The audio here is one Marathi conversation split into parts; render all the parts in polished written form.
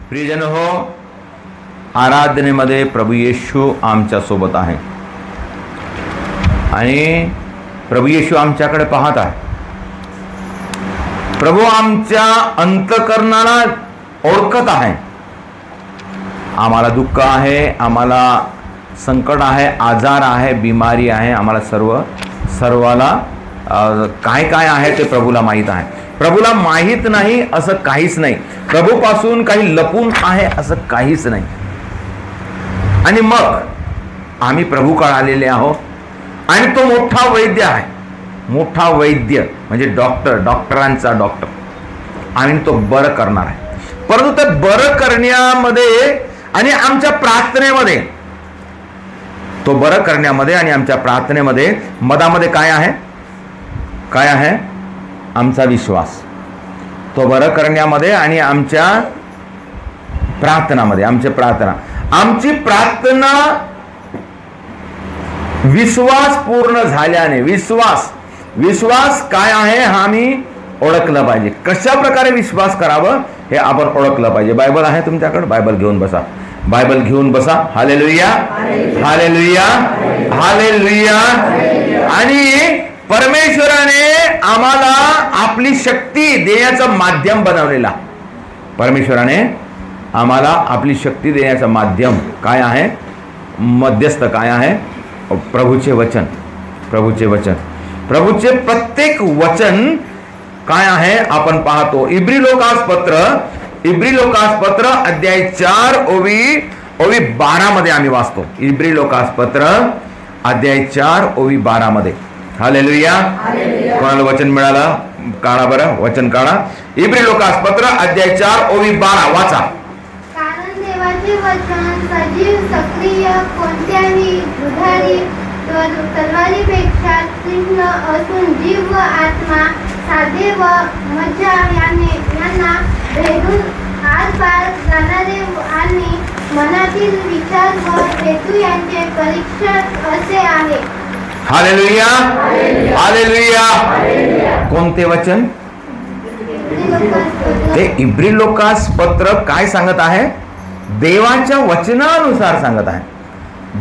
प्रियजन हो, आराधनेमध्ये प्रभू येशू आमच्या सोबत आहे आणि प्रभू येशू आमच्याकडे पाहत आहे. प्रभू आमच्या अंतःकरणाला ओळखत आहे. आम्हाला दुःख आहे, आम्हाला संकट आहे, आजार आहे, बिमारी आहे, आम्हाला सर्वाला काय काय आहे ते प्रभूला माहीत आहे. प्रभूला माहीत नाही असं काहीच नाही. प्रभूपासून काही लपून आहे असं काहीच नाही. आणि मग आम्ही प्रभूकडे आलेले आहोत आणि तो मोठा वैद्य आहे. मोठा वैद्य म्हणजे डॉक्टरांचा डॉक्टर आणि तो बरं करणार आहे. परंतु ते बरं करण्यामध्ये आणि आमच्या प्रार्थनेमध्ये, तो बरं करण्यामध्ये आणि आमच्या प्रार्थनेमध्ये मधामध्ये काय आहे? काय आहे? आमचा विश्वास. तो बरं करण्यामध्ये आणि आमच्या प्रार्थनामध्ये, आमची प्रार्थना विश्वास पूर्ण झाल्याने, विश्वास काय आहे हा आम्ही ओळखलं पाहिजे. कशा प्रकारे विश्वास करावं हे आपण ओळखलं पाहिजे. बायबल आहे तुमच्याकडे? बायबल घेऊन बसा. बायबल घेऊन बसा. Hallelujah, hallelujah, hallelujah. आणि परमेश्वराने आम्हाला आपली शक्ती देण्याचं माध्यम बनवलेला. परमेश्वराने आम्हाला आपली शक्ती देण्याचं माध्यम काय आहे? मध्यस्थ काय आहे? प्रभूचे वचन. प्रभूचे वचन, प्रभूचे प्रत्येक वचन काय आहे आपण पाहतो. इब्री लोकास पत्र अध्याय 4 ओवी 12 मध्ये आम्ही वाचतो. इब्री लोकास पत्र अध्याय 4 ओवी 12 मध्ये. हालेलुया. कोणाला वचन मिळालं? काढा बरं, वचन काढा. इब्री लोकास पत्र अध्याय 4 ओवी 12 वाचा. कारण देवाचे वचन सजीव, सक्रिय, कोणत्याही दुधारी तलवारीपेक्षा तीक्ष्ण असून जीव व आत्मा, साधे व मज्जा यांना भेदून आरपार जाणारे आणि मनातील विचार व हेतू यांचे परीक्षक असे आहे. Hallelujah, hallelujah. कोणते वचन? ते इब्री लोकास पत्र काय सांगत आहे? देवाच्या वचनानुसार सांगत आहे.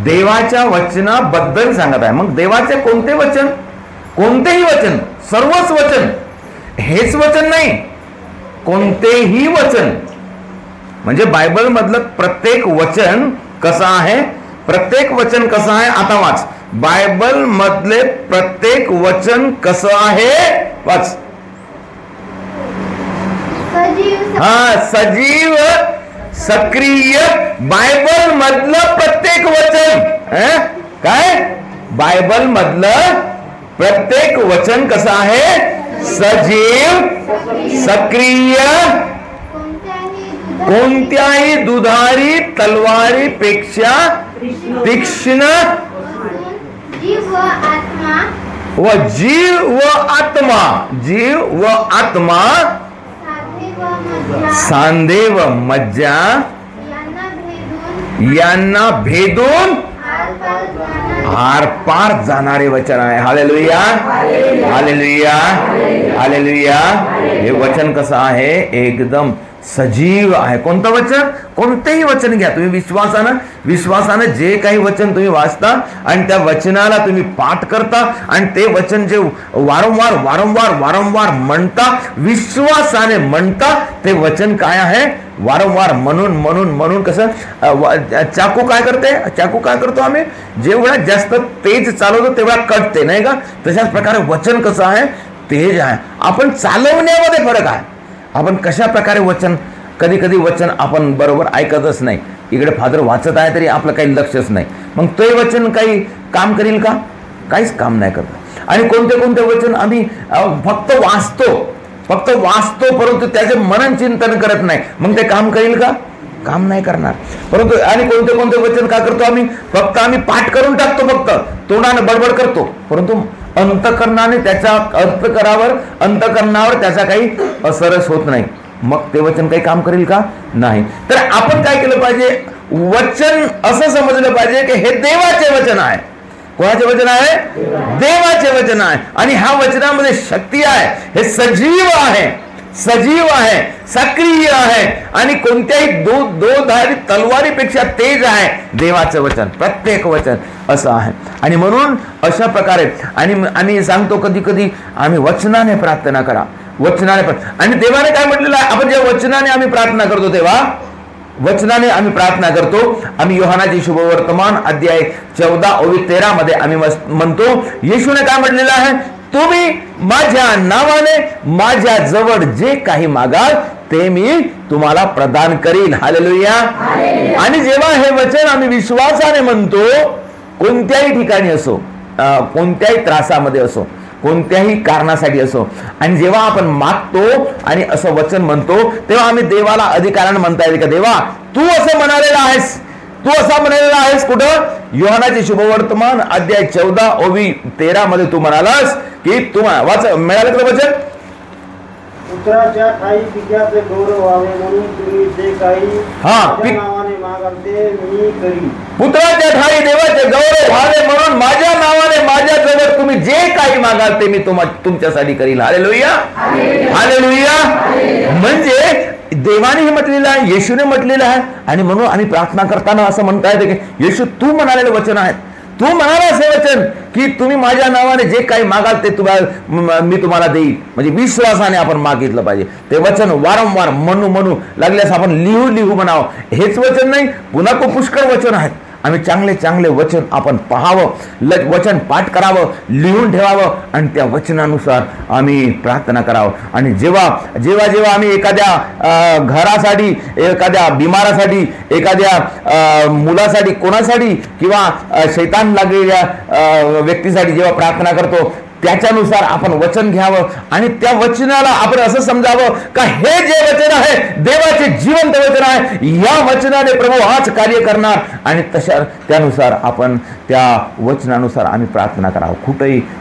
देवाच्या वचनाबद्दल सांगत आहे. मग देवाचे कोणते वचन? कोणतेही वचन, सर्वच वचन. हेच वचन नाही, कोणतेही वचन. म्हणजे बायबल मधलं प्रत्येक वचन कसं आहे? प्रत्येक वचन कसं आहे? आता वाच. बायबल मधले प्रत्येक वचन कसं आहे? वाच. सजीव, सक्रिय. बायबल मधलं प्रत्येक वचन काय? बायबल मधलं प्रत्येक वचन कसं आहे? सजीव, सक्रिय, कोणत्याही दुधारी तलवारीपेक्षा तीक्ष्ण व जीव व आत्मा, सांधे व मज्जा यांना भेदून आरपार जाणारे वचन आहे. Hallelujah, hallelujah, hallelujah. हे वचन कसं आहे? एकदम सजीव आहे. कोणतं वचन? कोणतेही वचन घ्या तुम्ही विश्वासानं जे काही वचन तुम्ही वाचता आणि त्या वचनाला तुम्ही पाठ करता आणि ते वचन जे वारंवार म्हणता, विश्वासाने म्हणता, ते वचन काय आहे? वारंवार म्हणून कसं चाकू काय करतो आम्ही? जेवढा जास्त तेज चालवतो तेवढा कटते, नाही का? तशाच प्रकारे वचन कसं आहे? तेज आहे. आपण चालवण्यामध्ये फरक आहे. आपण कशा प्रकारे वचन, कधी वचन आपण बरोबर ऐकतच नाही. इकडे फादर वाचत आहे तरी आपलं काही लक्षच नाही. मग ते वचन काही काम करील का? काहीच काम नाही करत. आणि कोणते वचन आम्ही फक्त वाचतो परंतु त्याचे मनन चिंतन करत नाही. मग ते काम करील का? काम नाही करणार. परंतु आणि कोणते वचन काय करतो आम्ही? फक्त आम्ही पाठ करून टाकतो, फक्त तोंडाने बडबड करतो, परंतु अंतःकरणाने त्याच्या अंतःकरणावर त्याचा काही असरच होत नाही. मग ते वचन काही काम करेल का? नाही. तर आपण काय केलं पाहिजे? वचन असं समजलं पाहिजे की हे देवाचे वचन आहे. कोणाचे वचन आहे? देवाचे वचन आहे. आणि ह्या वचनामध्ये शक्ती आहे. हे सजीव आहे. सजीव आहे, सक्रिय आहे आणि कोणत्याही दोधारी तलवारीपेक्षा तेज आहे देवाचं वचन, प्रत्येक वचन असं आहे. आणि म्हणून अशा प्रकारे आणि आम्ही सांगतो कधी कधी आम्ही वचनाने प्रार्थना करा, वचनाने. आणि देवाने काय म्हटलेलं आहे, आपण जेव्हा वचनाने आम्ही प्रार्थना करतो तेव्हा वचनाने आम्ही प्रार्थना करतो. आम्ही योहानाचे शुभवर्तमान अध्याय 14:13 मध्ये आम्ही म्हणतो, येशूने काय म्हटलेलं आहे, तुम्ही माझ्या नावाने माझ्या जवळ जे काही मागाल ते मी तुम्हाला प्रदान करीन. हालेलुया. आणि जेव्हा हे वचन आम्ही विश्वासाने म्हणतो, कोणत्याही ठिकाणी असो, कोणत्याही त्रासामध्ये असो, कोणत्याही कारणासाठी असो, आणि जेव्हा आपण मागतो आणि असं वचन म्हणतो तेव्हा आम्ही देवाला अधिकाराने म्हणता येईल का, देवा तू असं म्हणालेलं आहेस, तू असा म्हणालेला आहेस. कुठं? योहानाचे शुभवर्तमान अध्याय 14:13 मध्ये तू म्हणालास की तू वाच, मिळालं का वचन? पुत्राच्या ठाई पित्याचे गौरव व्हावे म्हणून तुम्ही जे काही नावाने मागाल ते मी करीन. पुत्राच्या ठाई देवाचे गौरव व्हावे म्हणून माझ्या नावाने माझ्या जवळ तुम्ही जे काही मागाल ते मी तुमच्यासाठी करीन. Hallelujah, hallelujah. म्हणजे देवाने हे म्हटलेलं आहे, येशूने म्हटलेलं आहे. आणि म्हणून आम्ही प्रार्थना करताना असं म्हणता येते की येशू तू म्हणालेलं वचन आहे, तू म्हणालास हे वचन की तुम्ही माझ्या नावाने जे काही मागाल ते मी तुम्हाला देईल. म्हणजे विश्वासाने आपण मागितलं पाहिजे. ते वचन वारंवार म्हणू लागल्यास आपण लिहू म्हणावं. हेच वचन नाही, पुन्हा खूप पुष्कळ वचन आहेत. आम्ही चांगले चांगले वचन आपण पाहावं, वचन पाठ करावं, लिहून ठेवावं आणि त्या वचनानुसार आम्ही प्रार्थना करावं. आणि जेव्हा जेव्हा जेव्हा आम्ही एखाद्या घरासाठी, एखाद्या बिमारासाठी, एखाद्या मुलासाठी, कोणासाठी किंवा शैतान लागलेल्या व्यक्तीसाठी जेव्हा प्रार्थना करतो त्याच्यानुसार आपण वचन घ्यावं आणि त्या वचनाला आपण असं समजावं का हे जे वचन आहे देवाचे जिवंत वचन आहे, या वचनाने प्रभू हाच कार्य करणार. आणि त्यानुसार आपण त्या वचनानुसार आम्ही प्रार्थना करावं.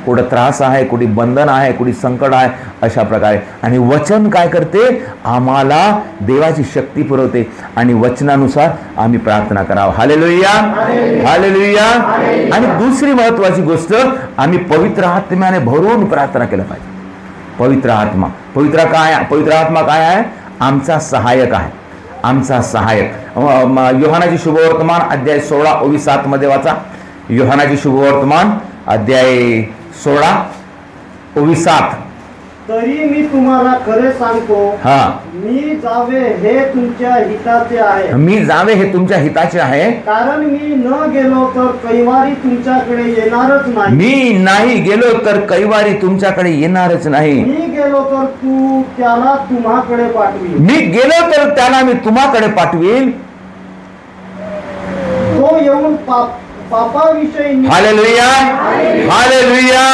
कुठं त्रास आहे, कुठे बंधन आहे, कुठे संकट आहे, अशा प्रकारे. आणि वचन काय करते, आम्हाला देवाची शक्ती पुरवते आणि वचनानुसार आम्ही प्रार्थना करावं. Hallelujah, hallelujah. आणि दुसरी महत्वाची गोष्ट, आम्ही पवित्र आत्म्याने भरून प्रार्थना केलं पाहिजे. पवित्र आत्मा काय आहे? आमचा सहायक आहे, आमचा सहायक. योहानाचे शुभवर्तमान अध्याय 16:7 मध्ये वाचा. योहानाचे शुभवर्तमान अध्याय 16:7. तरी मी तुम्हाला खरे सांगतो, मी जावे हे तुमच्या हिताचे आहे. मी जावे हे तुमच्या हिताचे आहे, कारण मी न गेलो तर कैवारी तुमच्याकडे येणारच नाही. मी नाही गेलो तर कैवारी तुमच्याकडे येणारच नाही. मी गेलो तर तू त्याला तुम्हाकडे पाठवील. मी गेलो तर त्याला मी तुम्हाकडे पाठवील. तो येऊन पापाविषयी, हालेलुया, हालेलुया.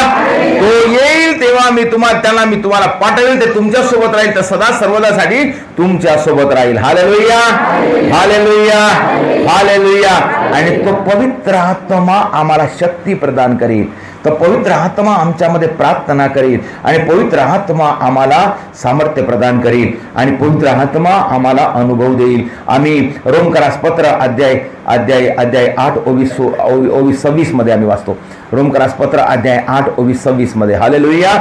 तो येईल तेव्हा त्याला मी तुम्हाला पाठवेल. ते तुमच्या सोबत राहील, तर सदा सर्वदासाठी तुमच्या सोबत राहील. Hallelujah, hallelujah, hallelujah. आणि तो पवित्र आत्मा आम्हाला शक्ती प्रदान करेल. तर पवित्र आत्मा आमच्यामध्ये प्रार्थना करेल आणि पवित्र आत्मा आम्हाला सामर्थ्य प्रदान करेल आणि पवित्र आत्मा आम्हाला अनुभव देईल. आम्ही रोमकरास पत्र अध्याय 8:26 मध्ये आम्ही वाचतो. रोमकरास पत्र अध्याय 8:26 मध्ये. Hallelujah,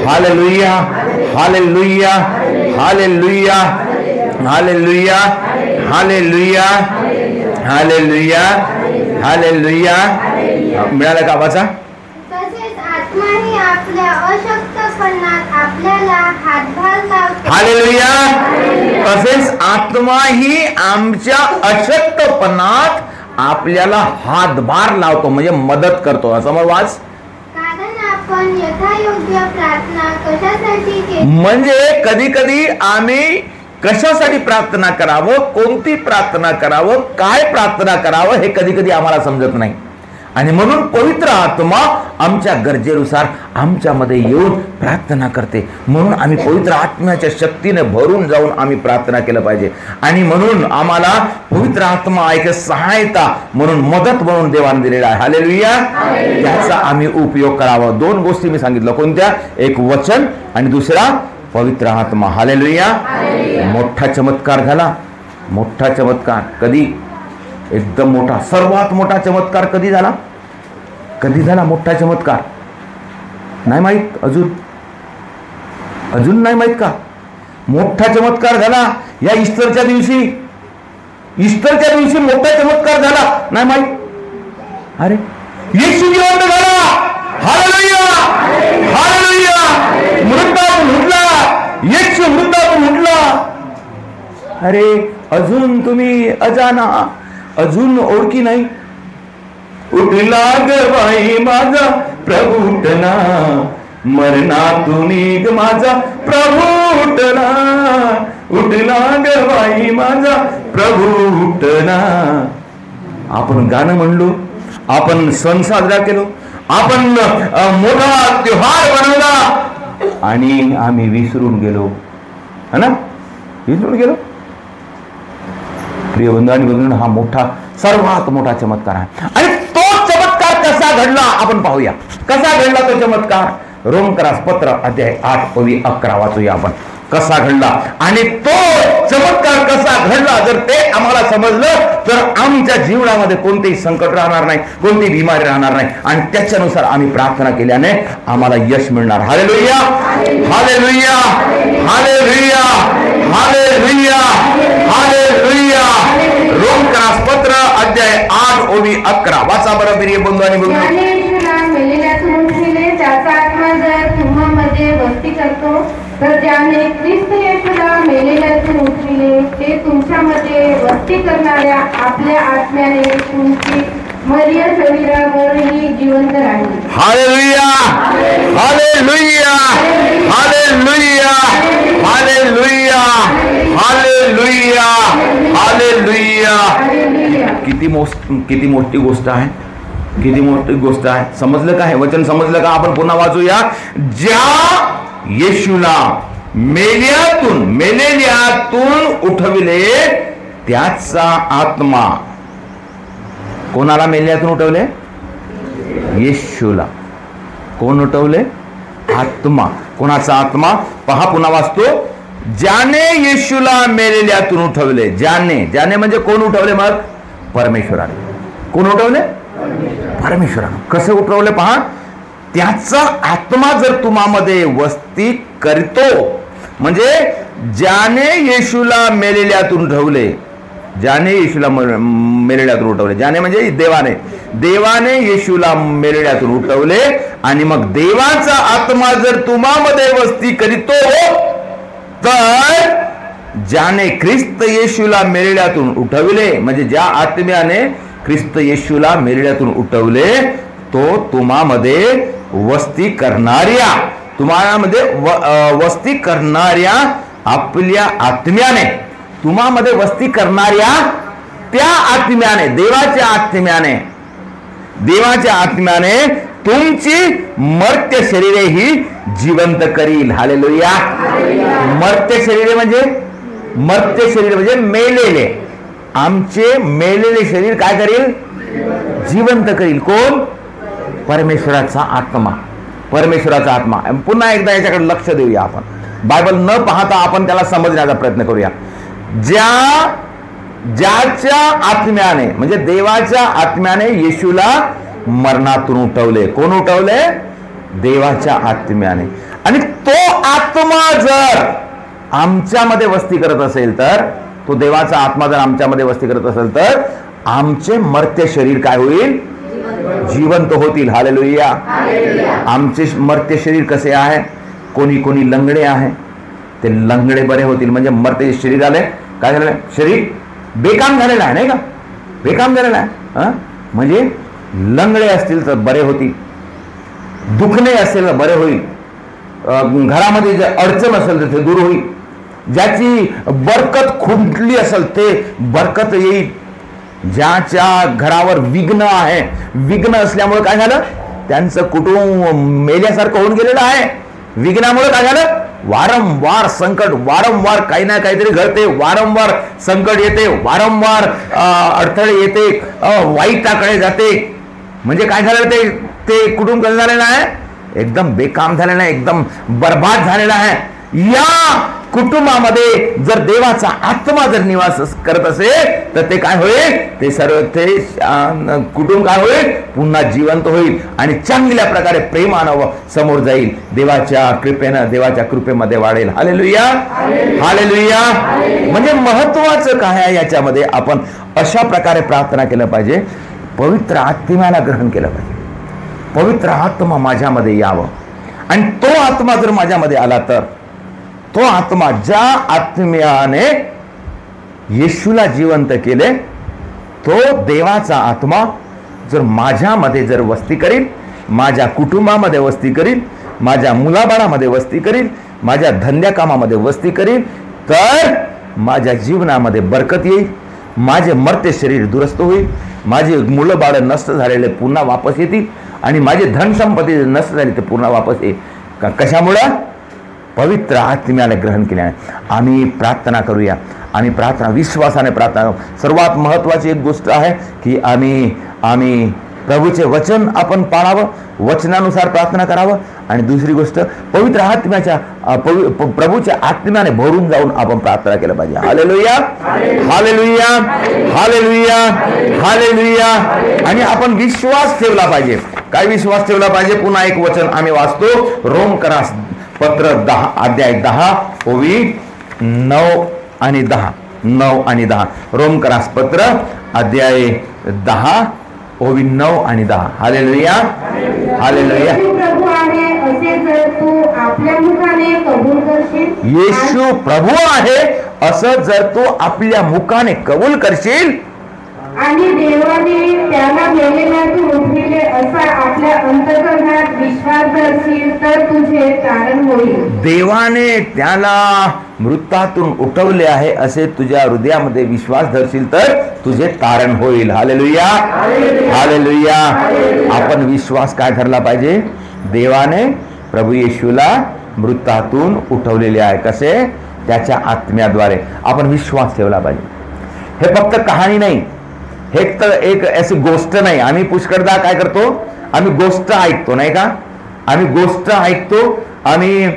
hallelujah, hallelujah, hallelujah, hallelujah, hallelujah, hallelujah, hallelujah. मिळालं का वाचा? आपल्या अशक्तपणात आपल्याला हातभार लावतो. हालेलुया. तसेच आत्मा ही आमच्या अशक्तपणात आपल्याला हातभार लावतो, म्हणजे मदत करतो. असं मग वाच. कारण आपण यथायोग्य प्रार्थना कशासाठी केली, म्हणजे कधी कधी आम्ही कशासाठी प्रार्थना करावं, कोणती प्रार्थना करावं, काय प्रार्थना करावं हे कधी कधी आम्हाला समजत नाही. आणि म्हणून पवित्र आत्मा आमच्या गरजेनुसार आमच्यामध्ये येऊन प्रार्थना करते. म्हणून आम्ही पवित्र आत्म्याच्या शक्तीने भरून जाऊन आम्ही प्रार्थना केलं पाहिजे. आणि म्हणून आम्हाला पवित्र आत्मा एक सहायता म्हणून, मदत म्हणून देवाने दिलेला आहे. हालेलुया. त्याचा आम्ही उपयोग करावा. 2 गोष्टी मी सांगितलं, कोणत्या? एक वचन आणि दुसरा पवित्र आत्मा. हालेलुया. मोठा चमत्कार झाला, मोठा चमत्कार. कधी? एकदम मोठा, सर्वात मोठा चमत्कार कधी झाला? कधी झाला मोठा चमत्कार? नाही माहित? अजून नाही माहित का? मोठा चमत्कार झाला या ईस्टरच्या दिवशी. ईस्टरच्या दिवशी मोठा चमत्कार झाला नाही माहित? अरे येशू जिवंत झाला. Hallelujah, hallelujah. मृतातून उठला, येशू मृतातून उठला. अरे अजून तुम्ही अजाना, अजून ओळखी नाही. उठला ग बाई माझा प्रभू उठला, मरणातून ग माझा प्रभू उठला. उठला ग बाई माझा प्रभू उठला. आपण गाणं म्हणलो, आपण सण साजरा केलो, आपण मोठा त्योहार बनवला आणि आम्ही विसरून गेलो, है ना? विसरून गेलो. प्रिय बंधू आणि भगिनी, हा मोठा, सर्वात मोठा चमत्कार आहे. आणि तो चमत्कार कसा घडला आपण पाहूया. कसा घडला तो चमत्कार? रोमकरास पत्र अध्याय 8:11 वाचूया आपण. कसा घडला आणि तो चमत्कार कसा घडला जर ते आम्हाला समजलं तर आमच्या जीवनामध्ये कोणतेही संकट राहणार नाही, कोणतीही बिमारी राहणार नाही आणि त्याच्यानुसार आम्ही प्रार्थना केल्याने आम्हाला यश मिळणार. Hallelujah, hallelujah, hallelujah, hallelujah, hallelujah. रोमकरास पत्र अध्याय 8:11 वाचा बरं प्रिय बंधू आणि भगिनी. त्याचा आत्मा जर तुम्हामध्ये वस्ती करतो तर ज्याने ख्रिस्त येशूला मेलेल्यातून उठविले ते तुमच्यामध्ये वस्ती करणाऱ्या आपल्या आत्म्याने तुमची मर्य शरीरावरही जिवंत राहील. Hallelujah, hallelujah, hallelujah, hallelujah, hallelujah, hallelujah. किती मोठी गोष्ट आहे, किती मोठी गोष्ट आहे. समजलं का? हे वचन समजलं का? आपण पुन्हा वाचूया. ज्या येशूला मेलेल्यातून उठविले त्याचा आत्मा. कोणाला मेलेल्यातून उठवले? येशूला. कोण उठवले? आत्मा. कोणाचा आत्मा? पहा पुन्हा वाचतो. ज्याने येशूला मेलेल्यातून उठवले. ज्याने म्हणजे कोण उठवले? मग परमेश्वराने. कोण उठवले? परमेश्वराने. कसे उठवले पहा. त्याचा आत्मा जर तुम्हामध्ये वस्ती करतो, म्हणजे ज्याने येशूला मेलेल्यातून उठवले, ज्याने येशूला मेलेल्यातून उठवले, ज्याने म्हणजे देवाने येशूला मेलेल्यातून उठवले आणि मग देवाचा आत्मा जर तुम्हामध्ये वस्ती करीतो तर ज्याने ख्रिस्त येशूला मेलेल्यातून उठवले, म्हणजे ज्या आत्म्याने ख्रिस्त येशूला मेलेल्यातून उठवले तो तुम्हामध्ये वस्ती करणाऱ्या, तुम्हामध्ये वस्ती करणाऱ्या आपल्या आत्म्याने, तुम्हामध्ये वस्ती करणाऱ्या त्या आत्म्याने, देवाच्या आत्म्याने तुमची मर्त्य शरीरे ही जिवंत करील. हालेलुया. मर्त्य शरीरे म्हणजे मेलेले, आमचे मेलेले शरीर काय करील? जिवंत करील. कोण? परमेश्वराचा आत्मा. परमेश्वराचा आत्मा. पुन्हा एकदा याच्याकडे लक्ष देऊया. आपण बायबल न पाहता आपण त्याला समजण्याचा प्रयत्न करूया. ज्याच्या आत्म्याने म्हणजे देवाच्या आत्म्याने येशूला मरणातून उठवले. कोण उठवले? देवाच्या आत्म्याने. आणि तो आत्मा जर आमच्यामध्ये वस्ती करत असेल तर, तो देवाचा आत्मा जर आमच्यामध्ये वस्ती करत असेल तर आमचे मर्त्य शरीर काय होईल? जिवंत होतील. हालेलुया. आमचे मर्त्य शरीर कसे आहे? कोणी लंगडे आहे, ते लंगडे बरे होतील. म्हणजे मर्त्य शरीराले काय झालेलं आहे? शरीर बेकाम झालेलं आहे, नाही का? बेकाम झालेलं आहे. म्हणजे लंगडे असतील तर बरे होतील, दुखणे असेल तर बरे होईल, घरामध्ये जे अडचण असेल तर ते दूर होईल, ज्याची बरकत खुंटली असेल ते बरकत येईल, ज्याच्या घरावर विघ्न आहे, विघ्न असल्यामुळे काय झालं? त्यांचं कुटुंब मेल्यासारखं होऊन गेलेलं आहे. विघ्नामुळे काय झालं? वारंवार संकट, वारंवार काही ना काहीतरी घडते, वारंवार संकट येते, वारंवार अडथळे येते, वाईटाकडे जाते. म्हणजे काय झालं? ते कुटुंब कसं झालेलं आहे? एकदम बेकाम झालेलं आहे, एकदम बर्बाद झालेला आहे. या कुटुंबामध्ये जर देवाचा आत्मा जर निवास करत असेल तर ते काय होईल, ते सर्व ते कुटुंब काय होईल, पुन्हा जिवंत होईल आणि चांगल्या प्रकारे प्रेमानं समोर जाईल, देवाच्या कृपेनं, देवाच्या कृपेमध्ये वाढेल. Hallelujah, hallelujah. म्हणजे महत्वाचं काय आहे याच्यामध्ये, आपण अशा प्रकारे प्रार्थना केलं पाहिजे, पवित्र आत्म्याला ग्रहण केलं पाहिजे. पवित्र आत्मा माझ्यामध्ये यावं आणि तो आत्मा जर माझ्यामध्ये आला तर तो आत्मा, ज्या आत्म्याने येशूला जिवंत केले, तो देवाचा आत्मा जर माझ्यामध्ये जर वस्ती करील, माझ्या कुटुंबामध्ये वस्ती करील, माझ्या मुलाबाळामध्ये वस्ती करील, माझ्या धंद्या कामामध्ये वस्ती करील, तर माझ्या जीवनामध्ये बरकत येईल, माझे मर्त्य शरीर दुरुस्त होईल, माझे मुलं बाळं नष्ट झालेले पुन्हा वापस येतील आणि माझी धनसंपत्ती नष्ट झाली तर पुन्हा वापस येईल. कशामुळं? पवित्र आत्म्याने ग्रहण केल्याने. आम्ही प्रार्थना करूया, आम्ही प्रार्थना विश्वासाने प्रार्थना. सर्वात महत्त्वाची एक गोष्ट आहे की आम्ही प्रभूचे वचन आपण पाळावं, वचनानुसार प्रार्थना करावं. आणि दुसरी गोष्ट, पवित्र आत्म्याच्या प्रभूच्या आत्म्याने भरून जाऊन आपण प्रार्थना केलं पाहिजे. Hallelujah, hallelujah, hallelujah, hallelujah. आणि आपण विश्वास ठेवला पाहिजे. काय विश्वास ठेवला पाहिजे? पुन्हा एक वचन आम्ही वाचतो, रोमकरास पत्र 10 अध्याय 10 ओवी 9 आणि 10. 9 आणि 10. रोमकरास पत्र अध्याय 10 ओवी 9 आणि 10. Hallelujah, hallelujah. प्रभू आहे असे जर तू आपल्या मुखाने कबूल करशील, येशू प्रभू आहे असं जर तू आपल्या मुखाने कबूल करशील आणि देवाने त्याला मेलेल्यातून उठविले असा आपल्या अंतःकरणात विश्वास धरशील तर तुझे तारण होईल. देवाने त्याला मृतातून उठवले आहे असे तुझ्या हृदयामध्ये विश्वास धरशील तर तुझे तारण होईल. Hallelujah, hallelujah. आपण विश्वास काय धरला पाहिजे? देवाने प्रभू येशूला मृतातून उठवलेले आहे. कसे? त्याच्या आत्म्याद्वारे. आपण विश्वास ठेवला पाहिजे. हे फक्त कहाणी नाही, हे तर एक अशी गोष्ट नाही. आम्ही पुष्कळदा काय करतो? आम्ही गोष्ट ऐकतो, नाही का? आम्ही गोष्ट ऐकतो, आम्ही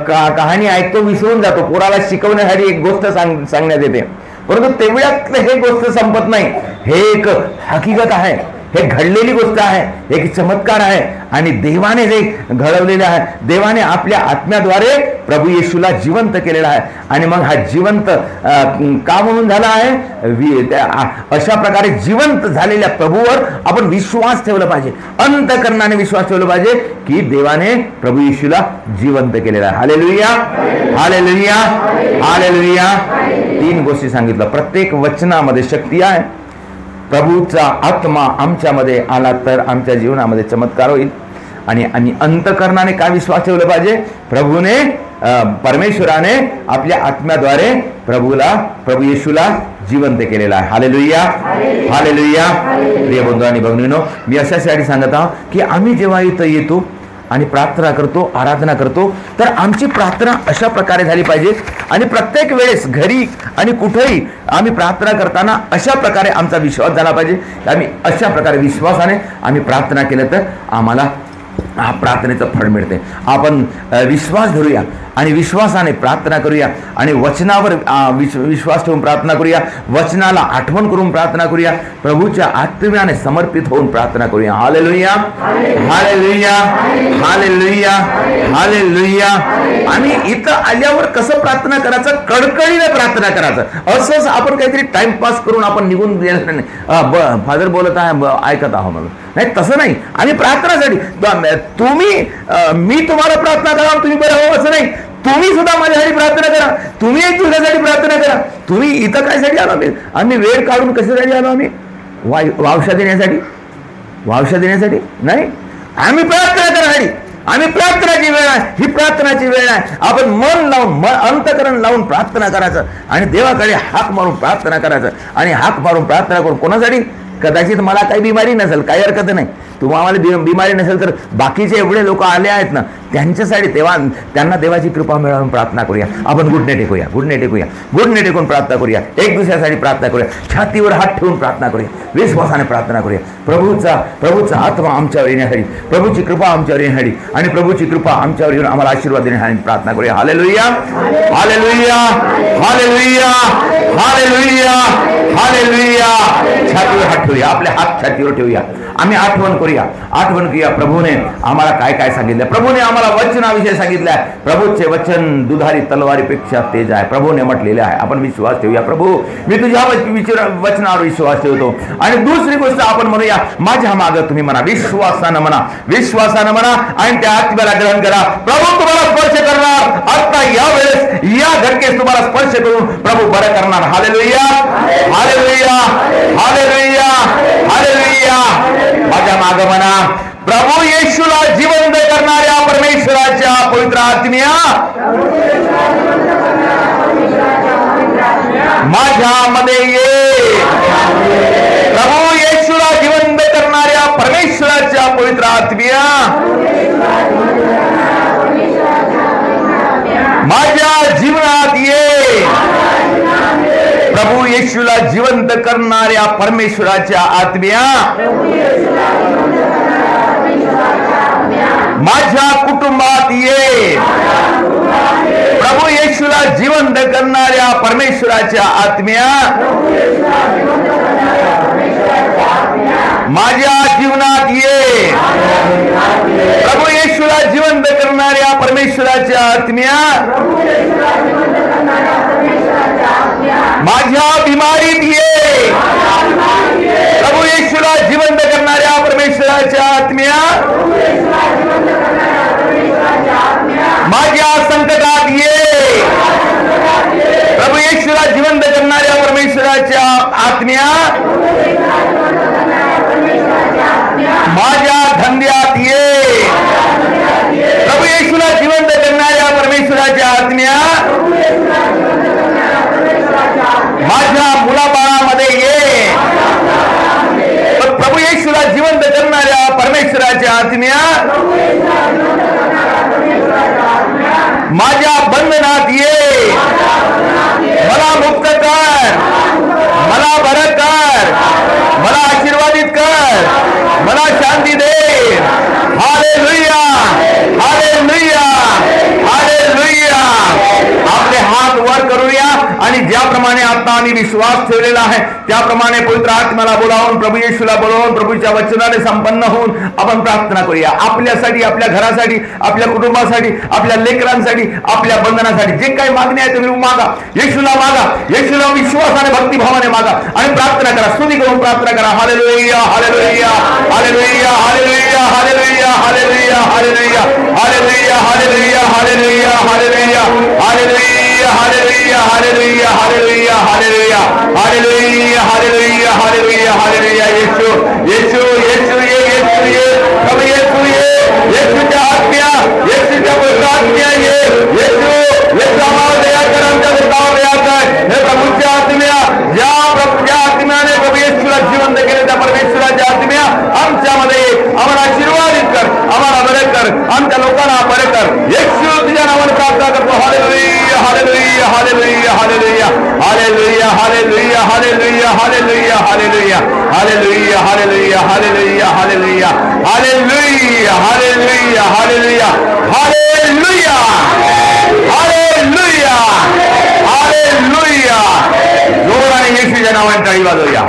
कहाणी ऐकतो, विसरून जातो. पोराला शिकवण्यासाठी एक गोष्ट सांगण्यात येते, परंतु तेवढ्यात हे गोष्ट संपत नाही. हे एक हकीकत आहे, हे घडलेली गोष्ट आहे, एक चमत्कार आहे आणि देवाने जे घडवलेले आहे, देवाने आपल्या आत्म्याद्वारे प्रभू येशूला जिवंत केलेला आहे. आणि मग हा जिवंत का म्हणून झाला आहे? अशा प्रकारे जिवंत झालेल्या प्रभूवर आपण विश्वास ठेवला पाहिजे, अंतःकरणाने विश्वास ठेवला पाहिजे की देवाने प्रभू येशूला जिवंत केलेला आहे. Hallelujah, hallelujah, hallelujah. 3 गोष्टी सांगितलं. प्रत्येक वचनामध्ये शक्ती आहे. प्रभूचा आत्मा आमच्यामध्ये आला तर आमच्या जीवनामध्ये चमत्कार होईल. आणि अंतःकरणाने काय विश्वास ठेवला पाहिजे? प्रभूने, परमेश्वराने आपल्या आत्म्याद्वारे प्रभू येशूला जिवंत केलेला आहे. Hallelujah, hallelujah. प्रिय बंधू आणि भगिनींनो, मी अशासाठी सांगत आहोत की आम्ही जेव्हा इथं येतो आणि प्रार्थना करतो, आराधना करतो, तर आमची प्रार्थना अशा प्रकारे झाली पाहिजे. आणि प्रत्येक वेळेस घरी आणि कुठेही आम्ही प्रार्थना करताना अशा प्रकारे आमचा विश्वास झाला पाहिजे. आम्ही अशा प्रकारे विश्वासाने आम्ही प्रार्थना केलं तर आम्हाला प्रार्थनेचं फळ मिळते. आपण विश्वास धरूया आणि विश्वासाने प्रार्थना करूया आणि वचनावर विश्वास ठेवून प्रार्थना करूया, वचनाला आठवण करून प्रार्थना करूया, प्रभूच्या आत्म्याने समर्पित होऊन प्रार्थना करूया. Hallelujah, hallelujah, hallelujah, hallelujah. आणि इथं आल्यावर कसं प्रार्थना करायचं? कडकडीने प्रार्थना करायचं. असंच आपण काहीतरी टाइमपास करून आपण निघून गेलं नाही, फादर बोलत आहे ऐकत आहो म्हणून, नाही, तसं नाही. आणि प्रार्थनासाठी मी तुम्हाला प्रार्थना करा, तुम्ही बरं हो असं नाही. तुम्ही सुद्धा माझ्यासाठी प्रार्थना करा, तुम्ही एक दुसऱ्यासाठी प्रार्थना करा. तुम्ही इथं कायसाठी आलो? आम्ही वेळ काढून कशासाठी आलो? आम्ही वावशा देण्यासाठी? वावशा देण्यासाठी नाही. आम्ही प्रार्थना करासाठी. आम्ही प्रार्थनाची वेळ आहे, ही प्रार्थनाची वेळ आहे. आपण मन लावून, अंतःकरण लावून प्रार्थना करायचं आणि देवाकडे हाक मारून प्रार्थना करायचं. आणि हाक मारून प्रार्थना करून कोणासाठी? कदाचित मला काही बिमारी नसेल, काही हरकत नाही, तुम्हाला बिमारी नसेल तर बाकीचे एवढे लोक आले आहेत ना, त्यांच्यासाठी तेव्हा त्यांना देवाची कृपा मिळवून प्रार्थना करूया. आपण घुटणे टेकूया, घुटणे टेकूया, घुटणे टेकून प्रार्थना करूया. एक दुसऱ्यासाठी प्रार्थना करूया. छातीवर हात ठेवून प्रार्थना करूया. विश्वासाने प्रार्थना करूया. प्रभूचा आत्मा आमच्यावर येण्यासाठी, प्रभूची कृपा आमच्यावर येण्यासाठी आणि प्रभूची कृपा आमच्यावर येऊन आम्हाला आशीर्वाद देण्यासाठी प्रार्थना करूया. Hallelujah, hallelujah, hallelujah, hallelujah, hallelujah. छातीवर हात ठेवूया, आपले हात छातीवर ठेवूया. आम्ही आठवण करूया प्रभूने आम्हाला काय काय सांगितलं. प्रभूने आम्हाला वचनाविषयी सांगितलं आहे. प्रभूचे वचन दुधारी तलवारीपेक्षा तेज आहे, प्रभूने म्हटलेले आहे. आपण विश्वास ठेवूया. प्रभू, मी तुझ्या वचनावर विश्वास ठेवतो. आणि दुसरी गोष्ट आपण म्हणूया, माझ्या मागं तुम्ही म्हणा, विश्वासानं म्हणा, विश्वासानं म्हणा आणि त्या आत्म्याला ग्रहण करा. प्रभू तुम्हाला स्पर्श करणार. आता या वेळेस या घटकेस तुम्हाला स्पर्श करून प्रभू बरं करणार. Hallelujah, hallelujah, hallelujah, hallelujah. माझ्या मागं म्हणा, प्रभू येशूला जिवंत करणाऱ्या परमेश्वराच्या पवित्र आत्म्या माझ्यामध्ये ये. प्रभू येशूला जिवंत करणाऱ्या परमेश्वराच्या पवित्र आत्म्या माझ्या जीवनात ये. प्रभू येशूला जिवंत करणाऱ्या परमेश्वराच्या आत्म्या माझ्या कुटुंबात ये. प्रभू येशूला जिवंत करणाऱ्या परमेश्वराच्या आत्म्या माझ्या जीवनात ये. प्रभू येशूला जिवंत करणाऱ्या परमेश्वराच्या आत्म्या माझ्या बिमारीत ये. प्रभू येशूला जिवंत करणाऱ्या परमेश्वराच्या आत्म्या माझ्या संकटात ये. प्रभू येशूला जिवंत करणाऱ्या परमेश्वराच्या आत्म्या माझ्या धंद्यात ये. प्रभू येशूला जिवंत करणाऱ्या परमेश्वराच्या आत्म्या माझ्या मुलाबाळामध्ये ये. प्रभू येशूला जिवंत करणाऱ्या परमेश्वराच्या आत्म्या माझ्या बंधनात ये. मला मुक्त कर, मला बरं कर, मला आशीर्वादित कर, मला शांती दे. Hallelujah, hallelujah, hallelujah. आपले हात वर करूया आणि ज्याप्रमाणे आता आम्ही विश्वास ठेवलेला आहे त्याप्रमाणे पवित्र आत्म्याला बोलावून, प्रभू येशूला बोलावून, प्रभूच्या वचनाने संपन्न होऊन आपण प्रार्थना करूया. आपल्यासाठी, आपल्या घरासाठी, आपल्या कुटुंबासाठी, आपल्या लेकरांसाठी, आपल्या बंधनासाठी जे काही मागणी आहे तुम्ही मागा. येशूला मागा, येशूला विश्वासाने भक्तिभावाने मागा आणि प्रार्थना करा. स्तुती करून प्रार्थना करा. Hallelujah, hallelujah, hallelujah, hallelujah, hallelujah, hallelujah, hallelujah, hallelujah, hallelujah, hallelujah, hallelujah, hallelujah, hallelujah, hallelujah, hallelujah, hallelujah, hallelujah, hallelujah, hallelujah, hallelujah. Yeshu, Yeshu, Yeshu ये, येशू ये, प्रभू येशू ये. येशूच्या आत्म्या, येशूच्या पवित्र आत्म्या ये. येशू, येशू आम्हाला दया कर, आमच्या दुःखावर दया कर. हे प्रभूच्या आत्म्या, ज्या आत्म्याने प्रभू येशूला जिवंत केले त्या परमेश्वराच्या आत्म्या आमच्यामध्ये आम्हाला आशीर्वादित कर, आम्हाला बरं कर, आमच्या लोकांना बरं कर. येशू तुझ्या नावाने प्रार्थना करतो. Hallelujah, hallelujah, hallelujah, hallelujah, hallelujah, hallelujah, hallelujah, hallelujah, hallelujah, hallelujah, hallelujah, hallelujah, hallelujah, hallelujah, hallelujah, hallelujah, hallelujah, hallelujah, hallelujah. जोराने येशूच्या नावाने टाळी वाजवूया.